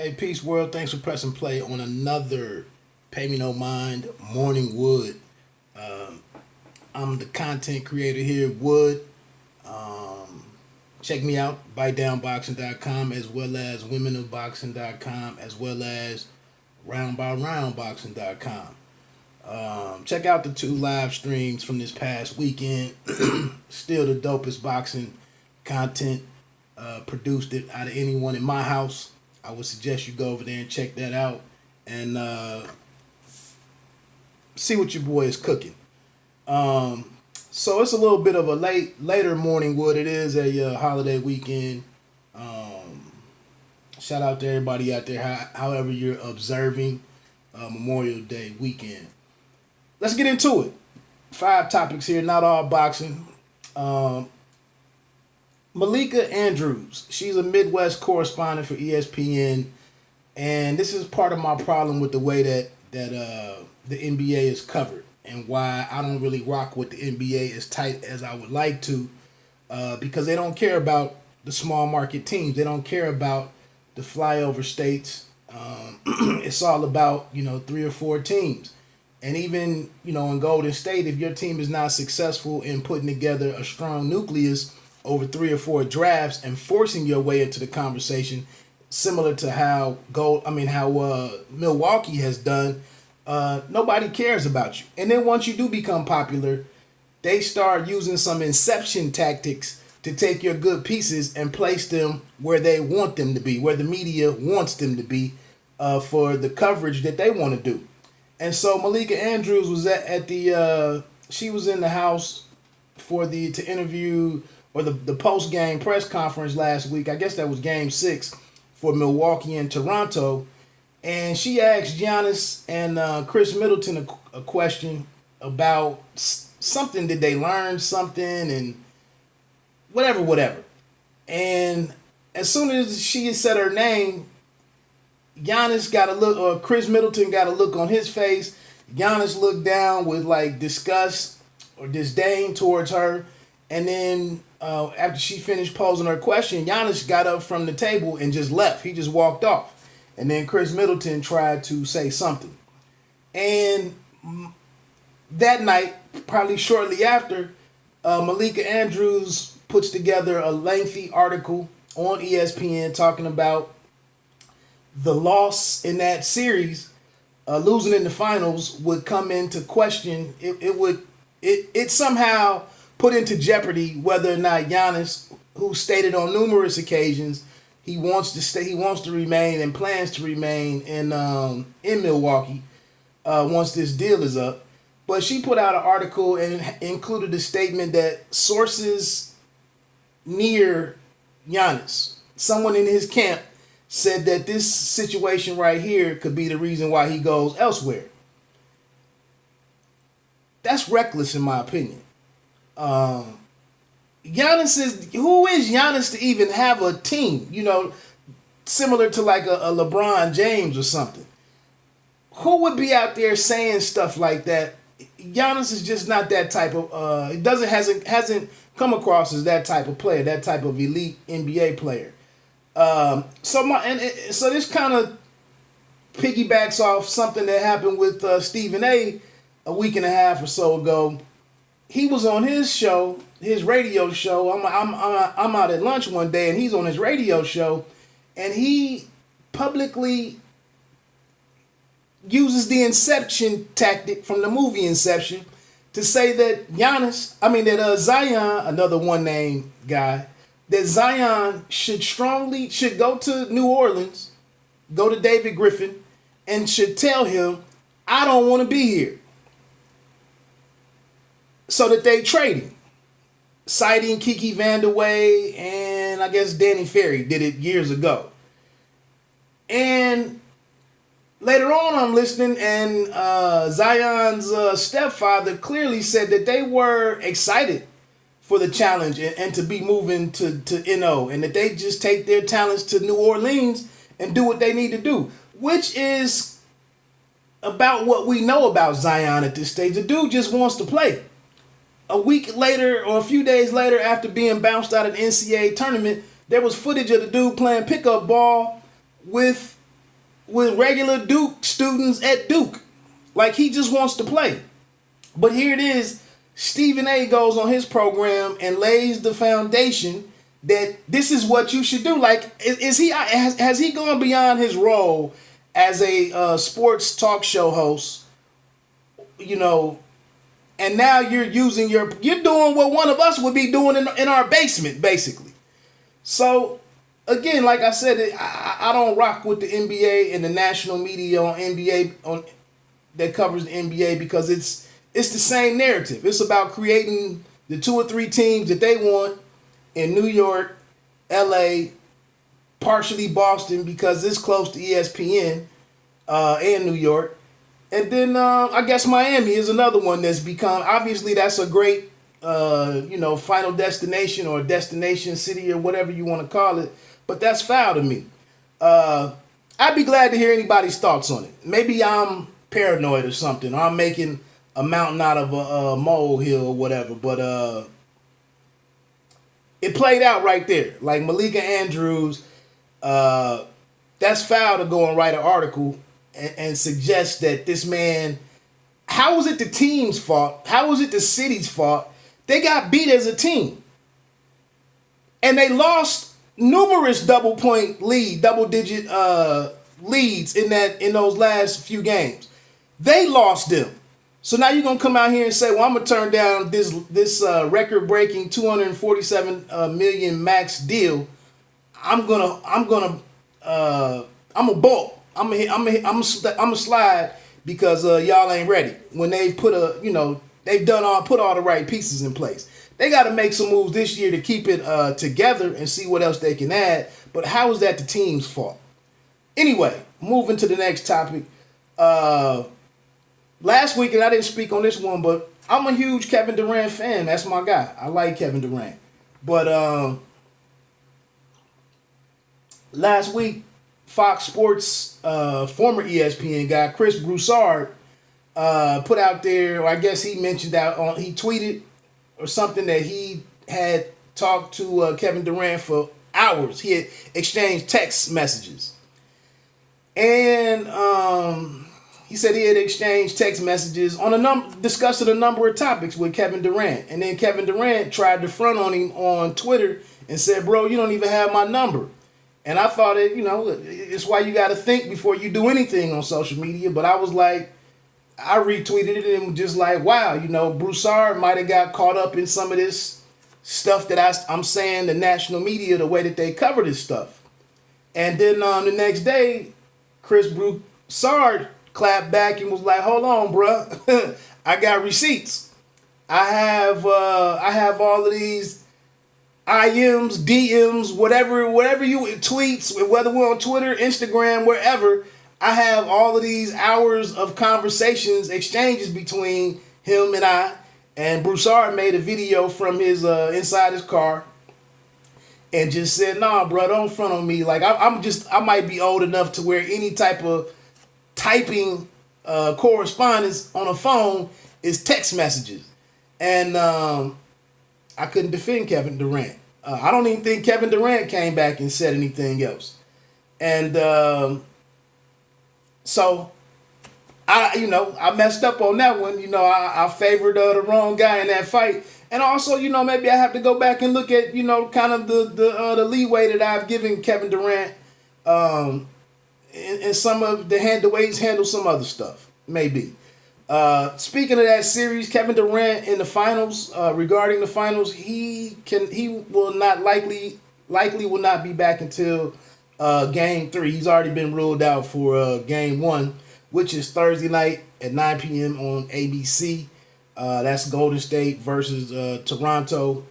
Hey, peace world. Thanks for pressing play on another Pay Me No Mind Morning Wood. Um, I'm the content creator here, Wood. Um, Check me out, BiteDownBoxing.com, as well as WomenOfBoxing.com, as well as RoundByRoundBoxing.com. Check out the two live streams from this past weekend. Still the dopest boxing content produced it out of anyone in my house. I would suggest you go over there and check that out and see what your boy is cooking. So it's a little bit of a later morning wood. It is a holiday weekend. Shout out to everybody out there, however you're observing Memorial Day weekend. Let's get into it. 5 topics here, not all boxing. Malika Andrews, she's a Midwest correspondent for ESPN, and this is part of my problem with the way that the NBA is covered and why I don't really rock with the NBA as tight as I would like to, because they don't care about the small market teams. They don't care about the flyover states. It's all about 3 or 4 teams. And even, in Golden State, if your team is not successful in putting together a strong nucleus over 3 or 4 drafts and forcing your way into the conversation, similar to how Milwaukee has done, nobody cares about you. And then once you do become popular, they start using some inception tactics to take your good pieces and place them where they want them to be, where the media wants them to be, for the coverage that they want to do. And so Malika Andrews was she was in the house to interview, or the post game press conference last week. I guess that was game 6 for Milwaukee and Toronto. And she asked Giannis and Chris Middleton a question about something. Did they learn something and whatever. And as soon as she said her name, Giannis got a look, or Chris Middleton got a look on his face. Giannis looked down with disgust or disdain towards her. And then after she finished posing her question, Giannis got up from the table and just left. He just walked off. And then Chris Middleton tried to say something. And that night, probably shortly after, Malika Andrews puts together a lengthy article on ESPN talking about the loss in that series. Losing in the finals would come into question. It somehow put into jeopardy whether or not Giannis, who stated on numerous occasions he wants to remain and plans to remain in Milwaukee once this deal is up. But she put out an article and included a statement that sources near Giannis, someone in his camp, said that this situation right here could be the reason why he goes elsewhere. That's reckless in my opinion. Who is Giannis to even have a team, similar to like a LeBron James or something? Who would be out there saying stuff like that? Giannis is just not that type of, hasn't come across as that type of player, that type of elite NBA player. So this kind of piggybacks off something that happened with Stephen A. week and a half or so ago. He was on his show, his radio show. I'm out at lunch one day, and he's on his radio show, and he publicly uses the Inception tactic from the movie Inception to say that Zion, another one-name guy, that Zion should go to New Orleans, go to David Griffin, and should tell him, I don't want to be here. So that they trade him. Citing Kiki Vandeweghe and I guess Danny Ferry did it years ago. And later on I'm listening, and Zion's stepfather clearly said that they were excited for the challenge and to be moving to NO, and that they just take their talents to New Orleans and do what they need to do, which is about what we know about Zion at this stage. The dude just wants to play. A week later or a few days later, after being bounced out of the NCAA tournament, there was footage of the dude playing pickup ball with with regular Duke students at Duke. Like, he just wants to play. But here it is. Stephen A goes on his program and lays the foundation that this is what you should do. Like, has he gone beyond his role as a sports talk show host? You know, and now you're doing what one of us would be doing in our basement, basically. So, again, like I said, I don't rock with the NBA and the national media that covers the NBA, because it's the same narrative. It's about creating the 2 or 3 teams that they want in New York, LA, partially Boston because it's close to ESPN, and New York. And then I guess Miami is another one that's become, obviously that's a great, final destination or destination city or whatever you want to call it. But that's foul to me. I'd be glad to hear anybody's thoughts on it. Maybe I'm paranoid or something. Or I'm making a mountain out of a molehill or whatever. But it played out right there. Like Malika Andrews, that's foul to go and write an article and suggest that this man, how was it the team's fault? How was it the city's fault? They got beat as a team. And they lost numerous double-digit leads in those last few games. They lost them. So now you're gonna come out here and say, "Well, I'm gonna turn down this record-breaking $247 million max deal. I'm gonna bolt. I'm gonna slide because y'all ain't ready." When they put put all the right pieces in place. They got to make some moves this year to keep it together and see what else they can add. But how is that the team's fault? Anyway, moving to the next topic. Last week, and I didn't speak on this one, but I'm a huge Kevin Durant fan. That's my guy. I like Kevin Durant. But last week, Fox Sports former ESPN guy, Chris Broussard, put out there, or I guess he mentioned he tweeted or something that he had talked to Kevin Durant for hours. He had exchanged text messages. And he said he had exchanged text messages on discussing a number of topics with Kevin Durant. And then Kevin Durant tried to front on him on Twitter and said, "Bro, you don't even have my number." And I thought it's why you got to think before you do anything on social media. But I was like, I retweeted it and just like, wow, Broussard might have got caught up in some of this stuff that I'm saying, the national media, the way that they cover this stuff. And then the next day, Chris Broussard clapped back and was like, "Hold on, bruh. I got receipts. I have all of these IMs, DMs, whatever you tweets, whether we're on Twitter, Instagram, wherever. I have all of these hours of conversations, exchanges between him and I." And Broussard made a video from his inside his car and just said, "Nah, bro, don't front on me. Like I might be old enough to where any type of typing correspondence on a phone is text messages." And I couldn't defend Kevin Durant. I don't even think Kevin Durant came back and said anything else. And so I messed up on that one. I favored the wrong guy in that fight. And also, maybe I have to go back and look at, kind of the leeway that I've given Kevin Durant in some of the way he's handled some other stuff. Maybe. Speaking of that series, Kevin Durant in the finals, regarding the finals, he will not likely will not be back until Game 3. He's already been ruled out for Game 1, which is Thursday night at 9 p.m. on ABC. That's Golden State versus Toronto.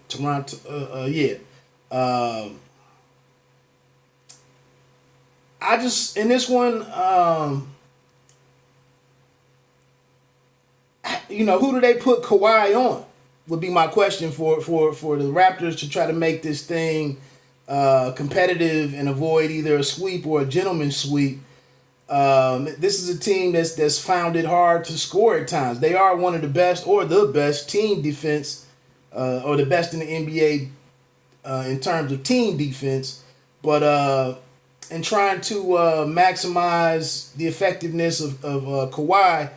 I just, in this one, who do they put Kawhi on? Would be my question for the Raptors to try to make this thing competitive and avoid either a sweep or a gentleman's sweep. This is a team that's found it hard to score at times. They are one of the best or the best team defense, or the best in the NBA in terms of team defense. But and trying to maximize the effectiveness of Kawhi,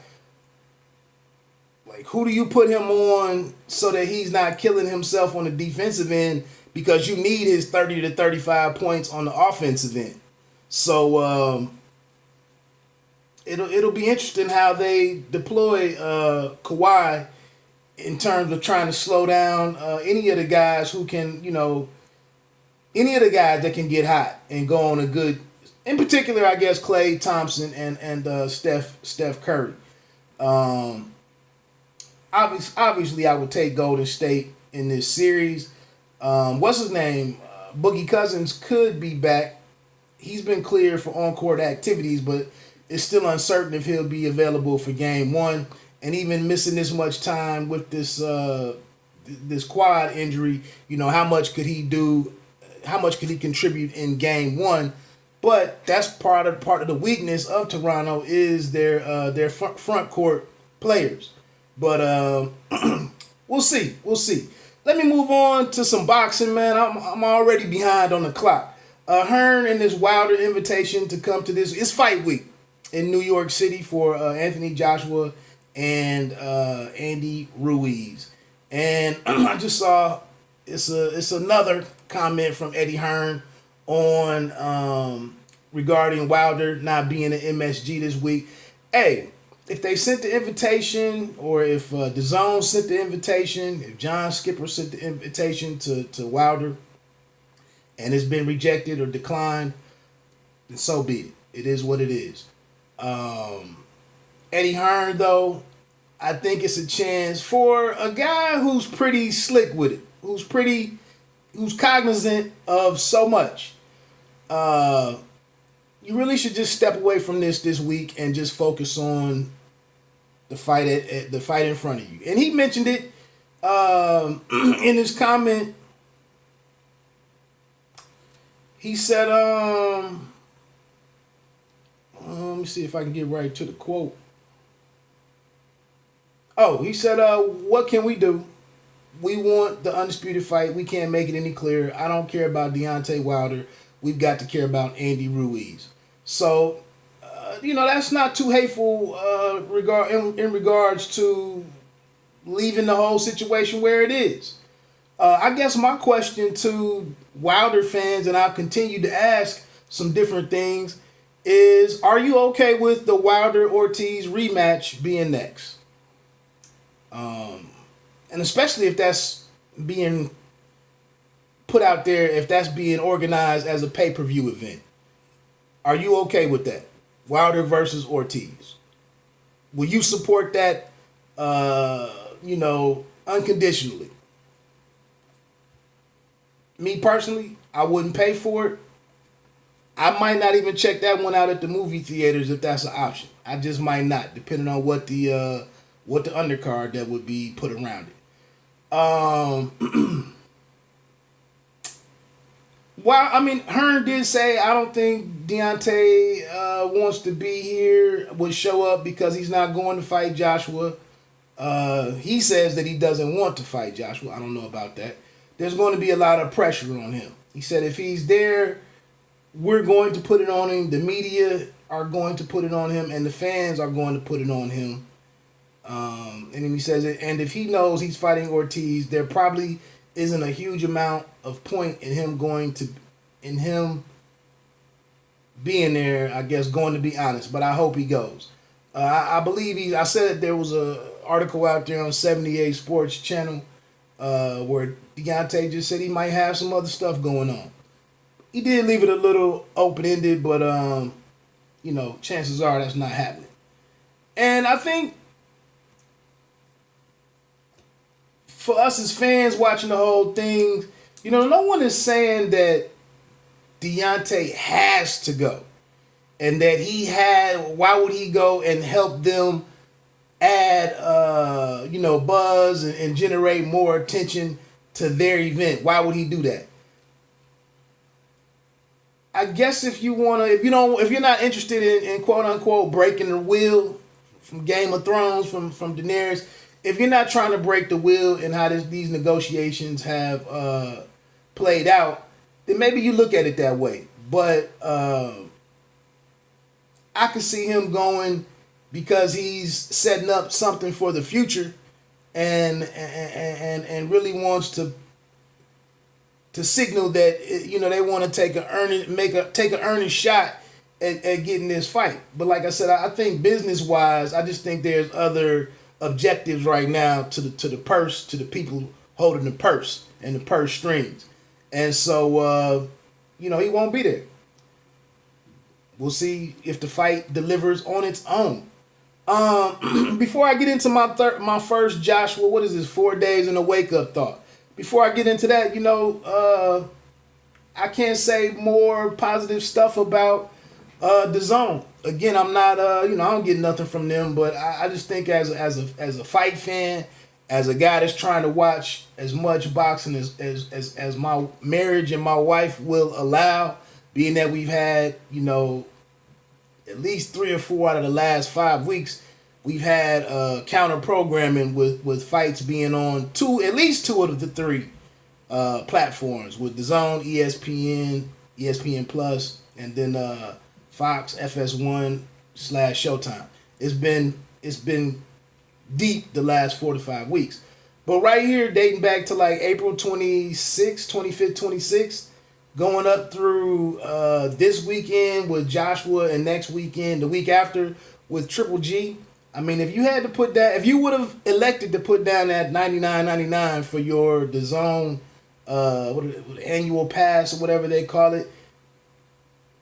like, who do you put him on so that he's not killing himself on the defensive end, because you need his 30 to 35 points on the offensive end. So it'll be interesting how they deploy Kawhi in terms of trying to slow down any of the guys who can, any of the guys that can get hot and go on a good, in particular, I guess, Klay Thompson and Steph Curry. Obviously, I would take Golden State in this series. What's his name? Boogie Cousins could be back. He's been cleared for on-court activities, but it's still uncertain if he'll be available for Game 1. And even missing this much time with this quad injury, how much could he do? How much could he contribute in Game 1? But that's part of the weakness of Toronto is their front court players. But we'll see. Let me move on to some boxing, man. I'm already behind on the clock. Hearn and this Wilder invitation to come to this. It's fight week in New York City for Anthony Joshua and Andy Ruiz. And I just saw it's another comment from Eddie Hearn on regarding Wilder not being at MSG this week. Hey, if they sent the invitation, or if DAZN sent the invitation, if John Skipper sent the invitation to Wilder, and it's been rejected or declined, then so be it. It is what it is. Eddie Hearn, though, I think it's a chance for a guy who's pretty slick with it, who's cognizant of so much. You really should just step away from this week and just focus on the fight the fight in front of you. And he mentioned it in his comment. He said, let me see if I can get right to the quote. Oh, he said, what can we do? We want the undisputed fight. We can't make it any clearer. I don't care about Deontay Wilder. We've got to care about Andy Ruiz. So, that's not too hateful in regards to leaving the whole situation where it is. I guess my question to Wilder fans, and I'll continue to ask some different things, is, are you okay with the Wilder-Ortiz rematch being next? And especially if that's being put out there, if that's being organized as a pay-per-view event. Are you okay with that? Wilder versus Ortiz. Will you support that, unconditionally? Me personally, I wouldn't pay for it. I might not even check that one out at the movie theaters if that's an option. I just might not, depending on what the undercard that would be put around it. Hearn did say, I don't think Deontay wants to be here, would show up because he's not going to fight Joshua. He says that he doesn't want to fight Joshua. I don't know about that. There's going to be a lot of pressure on him. He said if he's there, we're going to put it on him. The media are going to put it on him, and the fans are going to put it on him. And then he says it, and if he knows he's fighting Ortiz, there probably isn't a huge amount of point in him being there, I guess, going to be honest. But I hope he goes. I believe I said there was a article out there on 78 Sports Channel where Deontay just said he might have some other stuff going on. He did leave it a little open-ended, but chances are that's not happening. And I think for us as fans watching the whole thing, no one is saying that Deontay has to go. And that why would he go and help them add, buzz and generate more attention to their event? Why would he do that? I guess if you're not interested in quote unquote breaking the wheel from Game of Thrones, from Daenerys, if you're not trying to break the wheel and how these negotiations have played out, then maybe you look at it that way. but I could see him going because he's setting up something for the future, and really wants to signal that they want to take an earning shot at getting this fight. But like I said, I think business wise, I just think there's other objectives right now to the purse, to the people holding the purse and the purse strings, and so he won't be there. We'll see if the fight delivers on its own. Before I get into my first Joshua, what is this? 4 days in a wake up thought. Before I get into that, I can't say more positive stuff about the zone. Again, I'm not I don't get nothing from them, but I just think as a fight fan, as a guy that's trying to watch as much boxing as my marriage and my wife will allow, being that we've had, at least 3 or 4 out of the last 5 weeks, we've had counter programming with fights being on at least 2 of the 3 platforms, with the Zone, ESPN, ESPN Plus, and then Fox, FS1/Showtime. It's been deep the last 4 to 5 weeks. But right here, dating back to like April 26th, 25th, 26th, going up through this weekend with Joshua, and next weekend, the week after, with Triple G. I mean, if you would have elected to put down that $99.99 for your DAZN annual pass or whatever they call it,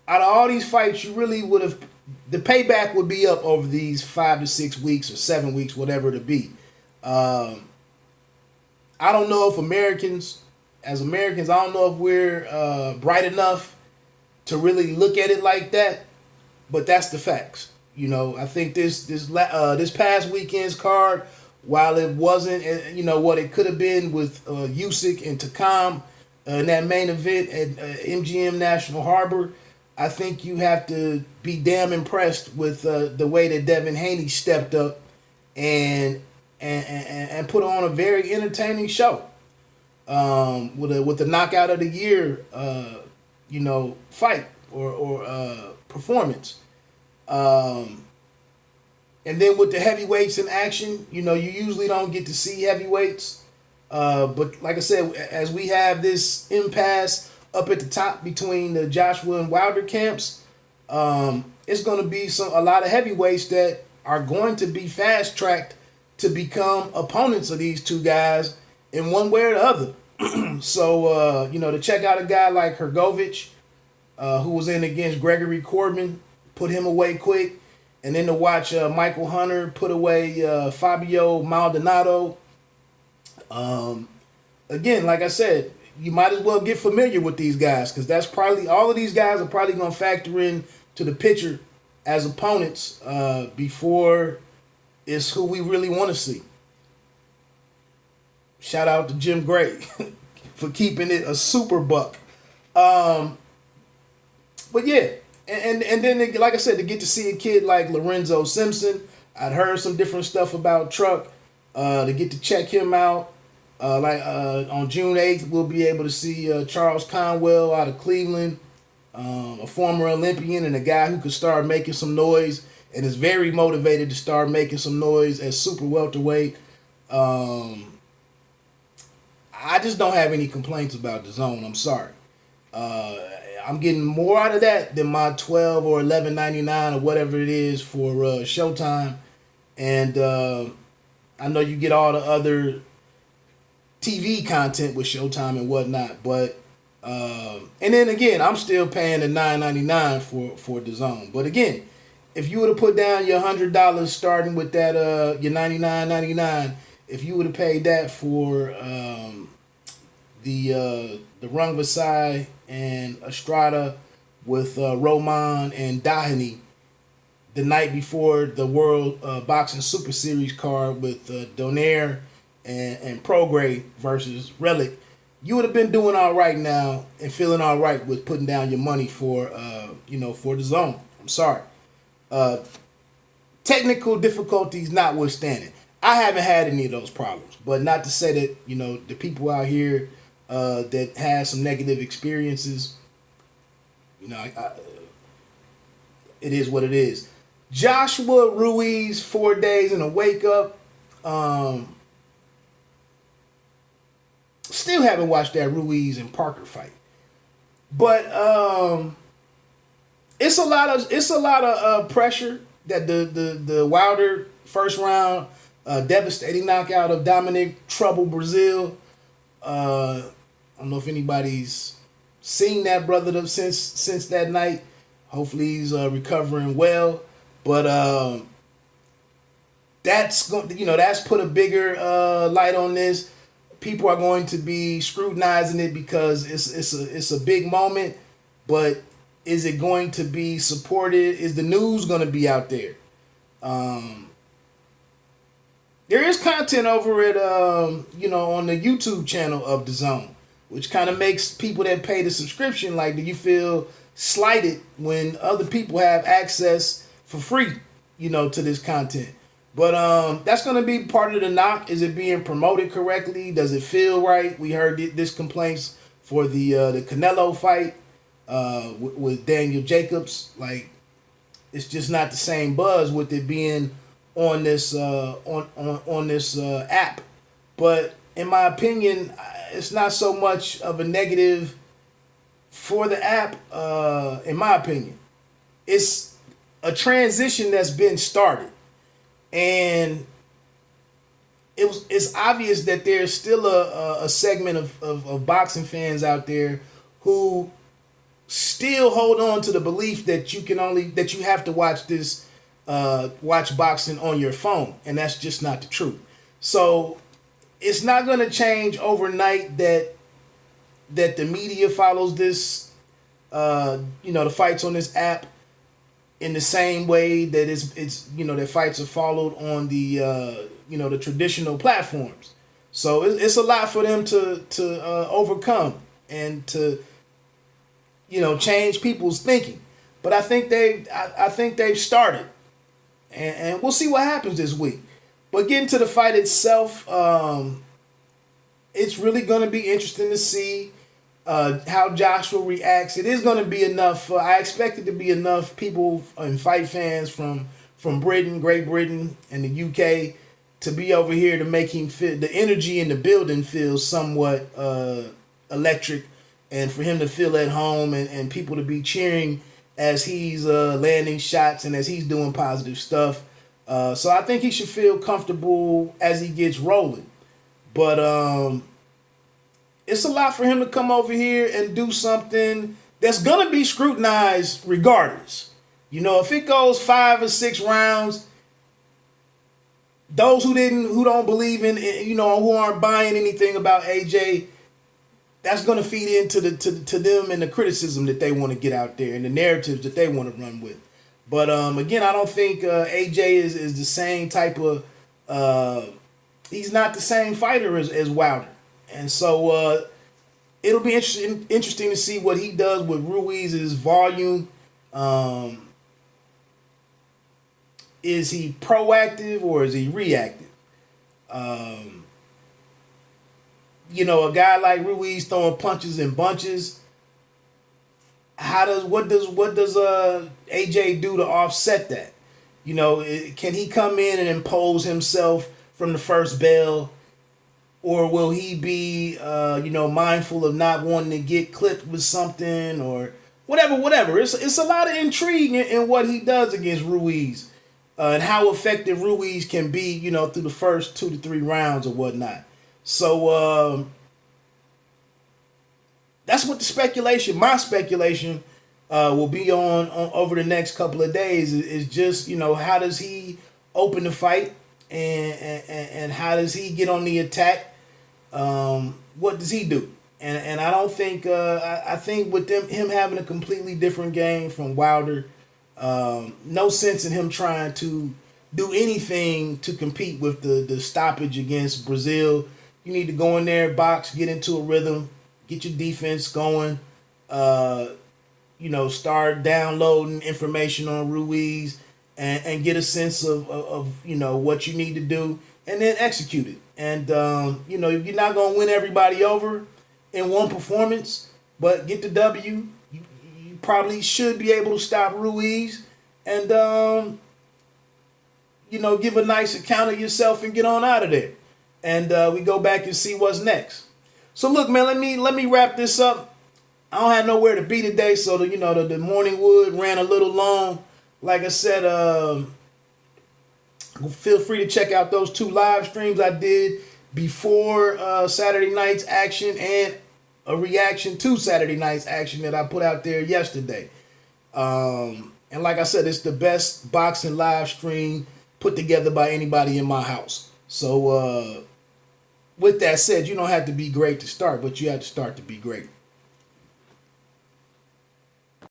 out of all these fights, you really would have, the payback would be up over these 5 to 6 weeks or 7 weeks, whatever it be. I don't know if as Americans, I don't know if we're bright enough to really look at it like that, but that's the facts. I think this past weekend's card, while it wasn't what it could have been with Usyk and Takam in that main event at MGM National Harbor, I think you have to be damn impressed with the way that Devin Haney stepped up and put on a very entertaining show. With the knockout of the year, fight or performance, and then with the heavyweights in action, you usually don't get to see heavyweights, but like I said, as we have this impasse up at the top between the Joshua and Wilder camps, it's going to be a lot of heavyweights that are going to be fast tracked to become opponents of these two guys in one way or the other. So, to check out a guy like Hrgovic, who was in against Gregory Corbin, put him away quick, and then to watch Michael Hunter put away Fabio Maldonado. Again, like I said, you might as well get familiar with these guys, because that's probably, all of these guys are probably going to factor in to the picture as opponents before it's who we really want to see. Shout out to Jim Gray for keeping it a super buck. But yeah, and then, like I said, to get to see a kid like Lorenzo Simpson, I'd heard some different stuff about Truck. To get to check him out, on June 8th, we'll be able to see Charles Conwell out of Cleveland, a former Olympian and a guy who could start making some noise and is very motivated to start making some noise at super welterweight. I just don't have any complaints about the zone. I'm sorry. I'm getting more out of that than my $12 or $11.99 or whatever it is for Showtime. And I know you get all the other TV content with Showtime and whatnot, but and then again, I'm still paying the $9.99 for the zone. But again, if you would have put down your $100 starting with that your $99.99, if you would have paid that for the Rung Vasai and Estrada with Roman and Dahani the night before the World Boxing Super Series card with Donaire and Prograis versus Relic, you would have been doing all right now and feeling all right with putting down your money for for the zone. I'm sorry. Technical difficulties notwithstanding, I haven't had any of those problems. But not to say that the people out here that had some negative experiences, You know, it is what it is. Joshua-Ruiz, 4 days in a wake up. Still haven't watched that Ruiz and Parker fight, but it's a lot of pressure that the Wilder first round devastating knockout of Dominic Trouble Brazil. I don't know if anybody's seen that brother since that night. Hopefully he's recovering well, but that's put a bigger light on this. People are going to be scrutinizing it because it's a big moment, but is it going to be supported? Is the news going to be out there? There is content over at on the YouTube channel of DAZN, which kind of makes people that pay the subscription like, do you feel slighted when other people have access for free, to this content? But that's going to be part of the knock. Is it being promoted correctly? Does it feel right? We heard this complaints for the Canelo fight with Daniel Jacobs. Like, it's just not the same buzz with it being on this on this app. But in my opinion, it's not so much of a negative for the app. In my opinion, it's a transition that's been started. And it's obvious that there's still a segment of boxing fans out there who still hold on to the belief that you have to watch boxing on your phone, and that's just not the truth. So it's not going to change overnight that the media follows this, the fights on this app in the same way that it's that fights are followed on the the traditional platforms. So it's a lot for them to overcome and to change people's thinking. But I think they've started, and we'll see what happens this week. But getting to the fight itself, it's really going to be interesting to see how Joshua reacts. It is going to be enough. I expect it to be enough people and fight fans from Britain, Great Britain, and the UK to be over here to make him feel the energy in the building feel somewhat electric, and for him to feel at home and people to be cheering as he's landing shots and as he's doing positive stuff. So I think he should feel comfortable as he gets rolling. But it's a lot for him to come over here and do something that's going to be scrutinized regardless. If it goes 5 or 6 rounds, those who don't believe in, who aren't buying anything about AJ, that's going to feed into to them and the criticism that they want to get out there and the narratives that they want to run with. But again, I don't think AJ is the same type of. He's not the same fighter as Wilder. And so it'll be interesting to see what he does with Ruiz's volume. Is he proactive or is he reactive? A guy like Ruiz throwing punches in bunches. What does AJ do to offset that? Can he come in and impose himself from the first bell? Or will he be, mindful of not wanting to get clipped with something or whatever? It's a lot of intrigue in what he does against Ruiz and how effective Ruiz can be, through the first 2 to 3 rounds or whatnot. So that's what my speculation will be on over the next couple of days is just, how does he open the fight and how does he get on the attack? What does he do? And I don't think I think with him having a completely different game from Wilder, no sense in him trying to do anything to compete with the stoppage against Brazil. You need to go in there, box, get into a rhythm, get your defense going, start downloading information on Ruiz and get a sense of what you need to do and then execute it. And, you're not going to win everybody over in one performance, but get the W. You probably should be able to stop Ruiz and give a nice account of yourself and get on out of there. And we go back and see what's next. So look, man, let me wrap this up. I don't have nowhere to be today, so the morning wood ran a little long. Like I said, feel free to check out those 2 live streams I did before Saturday night's action and a reaction to Saturday night's action that I put out there yesterday. And like I said, it's the best boxing live stream put together by anybody in my house. So with that said, you don't have to be great to start, but you have to start to be great.